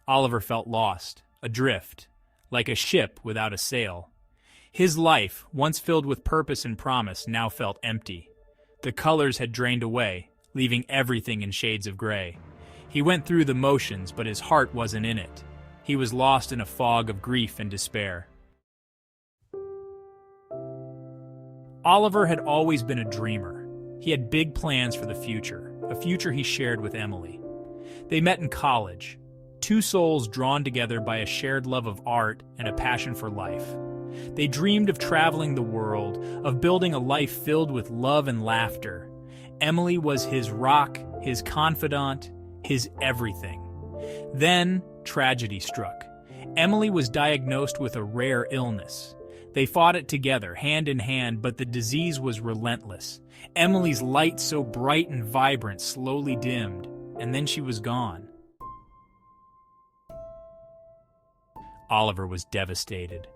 Oliver felt lost, adrift, like a ship without a sail. His life, once filled with purpose and promise, now felt empty. The colors had drained away, leaving everything in shades of gray. He went through the motions, but his heart wasn't in it. He was lost in a fog of grief and despair. Oliver had always been a dreamer. He had big plans for the future, a future he shared with Emily. They met in college, two souls drawn together by a shared love of art and a passion for life. They dreamed of traveling the world, of building a life filled with love and laughter. Emily was his rock, his confidant, his everything. Then, tragedy struck. Emily was diagnosed with a rare illness. They fought it together, hand in hand, but the disease was relentless. Emily's light, so bright and vibrant, slowly dimmed, and then she was gone. Oliver was devastated.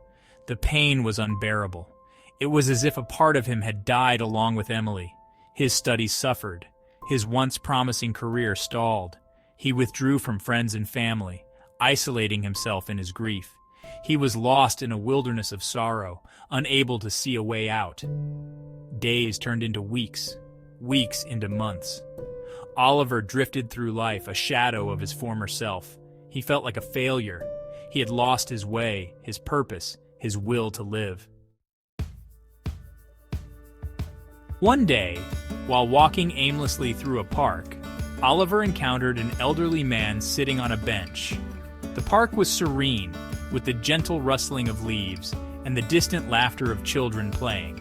The pain was unbearable. It was as if a part of him had died along with Emily. His studies suffered. His once promising career stalled. He withdrew from friends and family, isolating himself in his grief. He was lost in a wilderness of sorrow, unable to see a way out. Days turned into weeks, weeks into months. Oliver drifted through life, a shadow of his former self. He felt like a failure. He had lost his way, his purpose, his will to live. One day, while walking aimlessly through a park, Oliver encountered an elderly man sitting on a bench. The park was serene, with the gentle rustling of leaves and the distant laughter of children playing.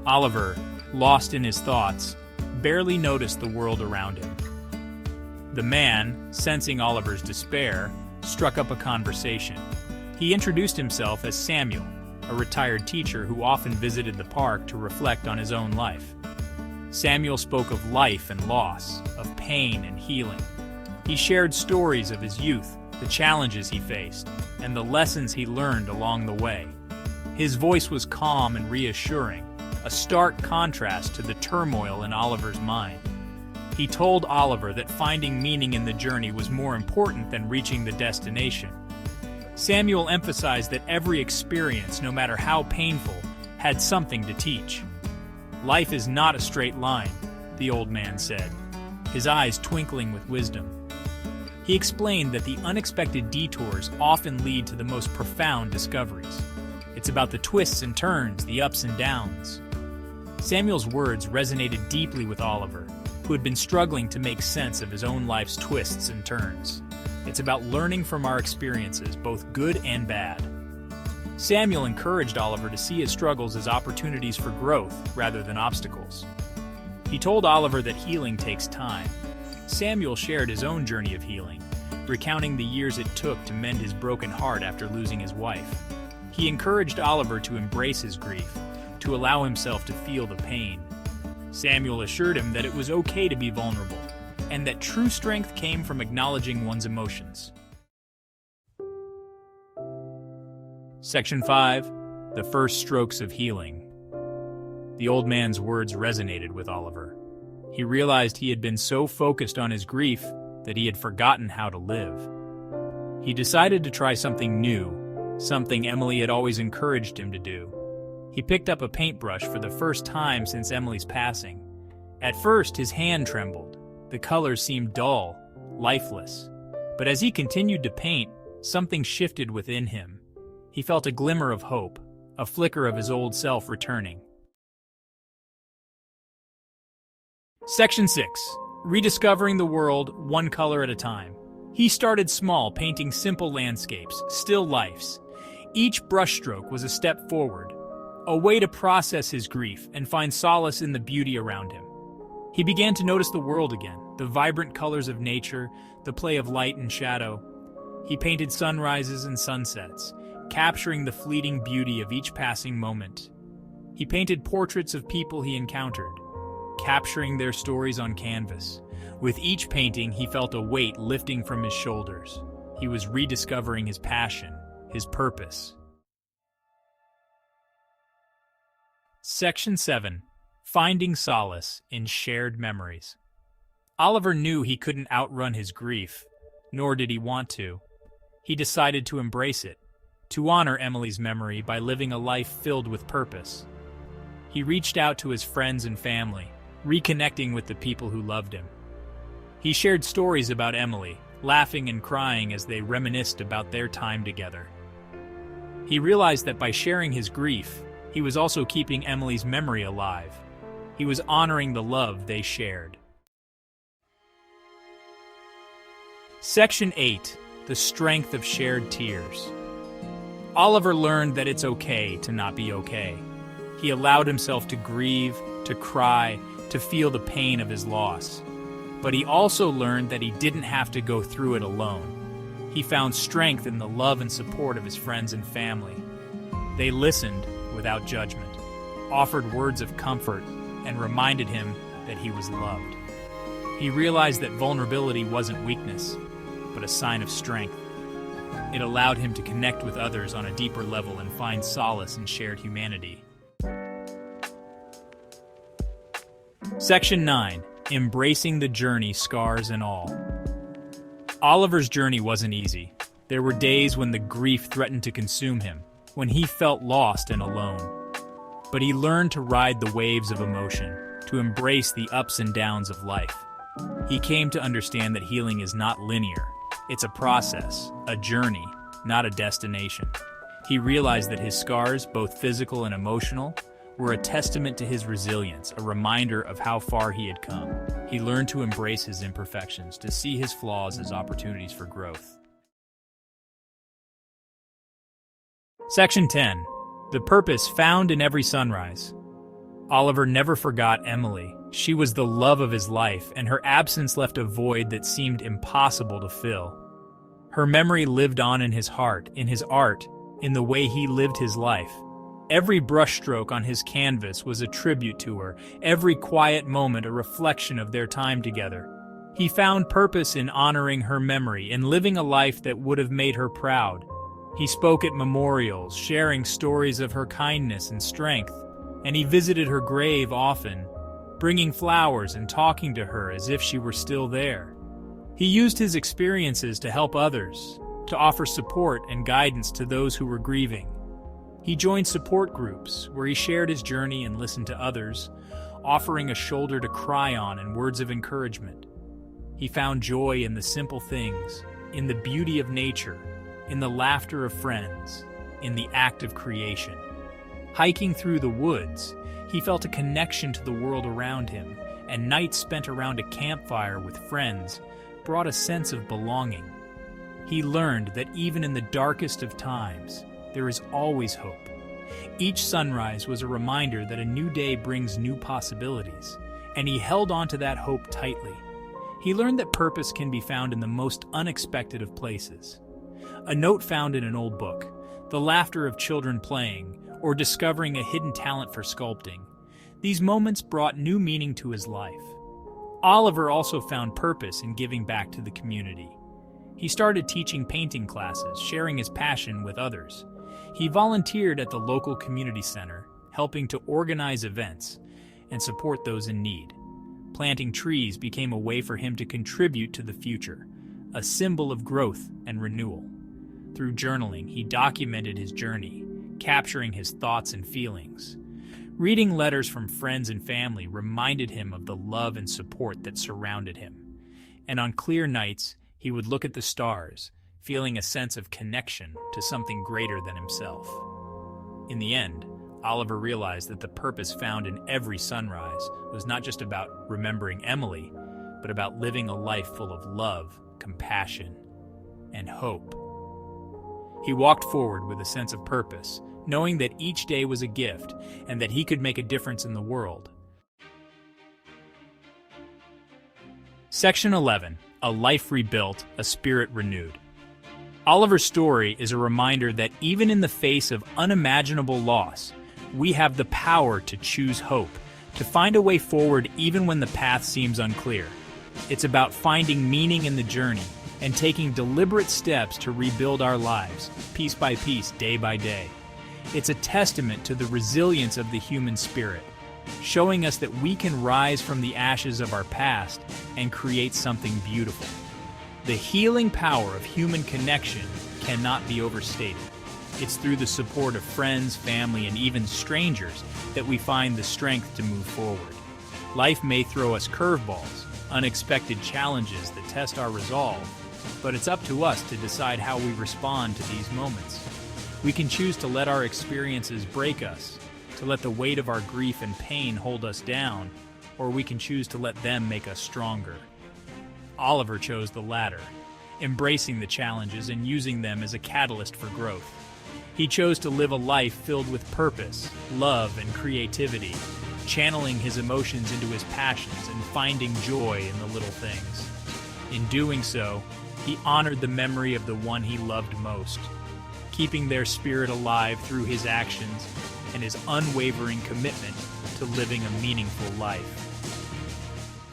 Oliver, lost in his thoughts, barely noticed the world around him. The man, sensing Oliver's despair, struck up a conversation. He introduced himself as Samuel, a retired teacher who often visited the park to reflect on his own life. Samuel spoke of life and loss, of pain and healing. He shared stories of his youth, the challenges he faced, and the lessons he learned along the way. His voice was calm and reassuring, a stark contrast to the turmoil in Oliver's mind. He told Oliver that finding meaning in the journey was more important than reaching the destination. Samuel emphasized that every experience, no matter how painful, had something to teach. "Life is not a straight line," the old man said, his eyes twinkling with wisdom. He explained that the unexpected detours often lead to the most profound discoveries. It's about the twists and turns, the ups and downs. Samuel's words resonated deeply with Oliver, who had been struggling to make sense of his own life's twists and turns. It's about learning from our experiences, both good and bad. Samuel encouraged Oliver to see his struggles as opportunities for growth rather than obstacles. He told Oliver that healing takes time. Samuel shared his own journey of healing, recounting the years it took to mend his broken heart after losing his wife. He encouraged Oliver to embrace his grief, to allow himself to feel the pain. Samuel assured him that it was okay to be vulnerable, and that true strength came from acknowledging one's emotions. Section 5. The First Strokes of Healing. The old man's words resonated with Oliver. He realized he had been so focused on his grief that he had forgotten how to live. He decided to try something new, something Emily had always encouraged him to do. He picked up a paintbrush for the first time since Emily's passing. At first, his hand trembled. The colors seemed dull, lifeless. But as he continued to paint, something shifted within him. He felt a glimmer of hope, a flicker of his old self returning. Section 6. Rediscovering the world one color at a time. He started small, painting simple landscapes, still lifes. Each brushstroke was a step forward, a way to process his grief and find solace in the beauty around him. He began to notice the world again, the vibrant colors of nature, the play of light and shadow. He painted sunrises and sunsets, capturing the fleeting beauty of each passing moment. He painted portraits of people he encountered, capturing their stories on canvas. With each painting, he felt a weight lifting from his shoulders. He was rediscovering his passion, his purpose. Section 7. Finding Solace in Shared Memories. Oliver knew he couldn't outrun his grief, nor did he want to. he decided to embrace it, to honor Emily's memory by living a life filled with purpose. He reached out to his friends and family, reconnecting with the people who loved him. He shared stories about Emily, laughing and crying as they reminisced about their time together. He realized that by sharing his grief, he was also keeping Emily's memory alive. He was honoring the love they shared. Section 8. The Strength of Shared Tears. Oliver learned that it's okay to not be okay. He allowed himself to grieve, to cry, to feel the pain of his loss. But he also learned that he didn't have to go through it alone. He found strength in the love and support of his friends and family. They listened without judgment, offered words of comfort, and reminded him that he was loved. He realized that vulnerability wasn't weakness, but a sign of strength. It allowed him to connect with others on a deeper level and find solace in shared humanity. Section 9. Embracing the journey, scars and all. Oliver's journey wasn't easy. There were days when the grief threatened to consume him, when he felt lost and alone. But he learned to ride the waves of emotion, to embrace the ups and downs of life. He came to understand that healing is not linear. It's a process, a journey, not a destination. He realized that his scars, both physical and emotional, were a testament to his resilience, a reminder of how far he had come. He learned to embrace his imperfections, to see his flaws as opportunities for growth. Section 10. The Purpose Found in Every Sunrise. Oliver never forgot Emily. She was the love of his life, and her absence left a void that seemed impossible to fill. Her memory lived on in his heart, in his art, in the way he lived his life. Every brushstroke on his canvas was a tribute to her, every quiet moment a reflection of their time together. He found purpose in honoring her memory, in living a life that would have made her proud. He spoke at memorials, sharing stories of her kindness and strength, and he visited her grave often, bringing flowers and talking to her as if she were still there. He used his experiences to help others, to offer support and guidance to those who were grieving. He joined support groups where he shared his journey and listened to others, offering a shoulder to cry on and words of encouragement. He found joy in the simple things, in the beauty of nature, in the laughter of friends, in the act of creation. Hiking through the woods, he felt a connection to the world around him, and nights spent around a campfire with friends brought a sense of belonging. He learned that even in the darkest of times, there is always hope. Each sunrise was a reminder that a new day brings new possibilities, and he held on to that hope tightly. He learned that purpose can be found in the most unexpected of places. A note found in an old book, the laughter of children playing, or discovering a hidden talent for sculpting. These moments brought new meaning to his life. Oliver also found purpose in giving back to the community. He started teaching painting classes, sharing his passion with others. He volunteered at the local community center, helping to organize events and support those in need. Planting trees became a way for him to contribute to the future, a symbol of growth and renewal. Through journaling, he documented his journey, capturing his thoughts and feelings. Reading letters from friends and family reminded him of the love and support that surrounded him. And on clear nights, he would look at the stars, feeling a sense of connection to something greater than himself. In the end, Oliver realized that the purpose found in every sunrise was not just about remembering Emily, but about living a life full of love, compassion, and hope. He walked forward with a sense of purpose, knowing that each day was a gift and that he could make a difference in the world. Section 11. A life rebuilt, a spirit renewed. Oliver's story is a reminder that even in the face of unimaginable loss, we have the power to choose hope, to find a way forward even when the path seems unclear. It's about finding meaning in the journey and taking deliberate steps to rebuild our lives, piece by piece, day by day. It's a testament to the resilience of the human spirit, showing us that we can rise from the ashes of our past and create something beautiful. The healing power of human connection cannot be overstated. It's through the support of friends, family, and even strangers that we find the strength to move forward. Life may throw us curveballs, unexpected challenges that test our resolve, but it's up to us to decide how we respond to these moments. We can choose to let our experiences break us, to let the weight of our grief and pain hold us down, or we can choose to let them make us stronger. Oliver chose the latter, embracing the challenges and using them as a catalyst for growth. He chose to live a life filled with purpose, love, and creativity, channeling his emotions into his passions and finding joy in the little things. In doing so, he honored the memory of the one he loved most, keeping their spirit alive through his actions and his unwavering commitment to living a meaningful life.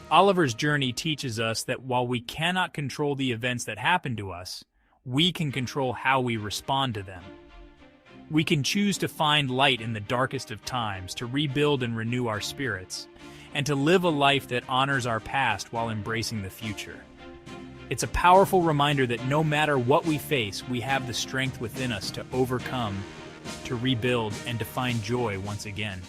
Oliver's journey teaches us that while we cannot control the events that happen to us, we can control how we respond to them. We can choose to find light in the darkest of times, to rebuild and renew our spirits, and to live a life that honors our past while embracing the future. It's a powerful reminder that no matter what we face, we have the strength within us to overcome, to rebuild, and to find joy once again.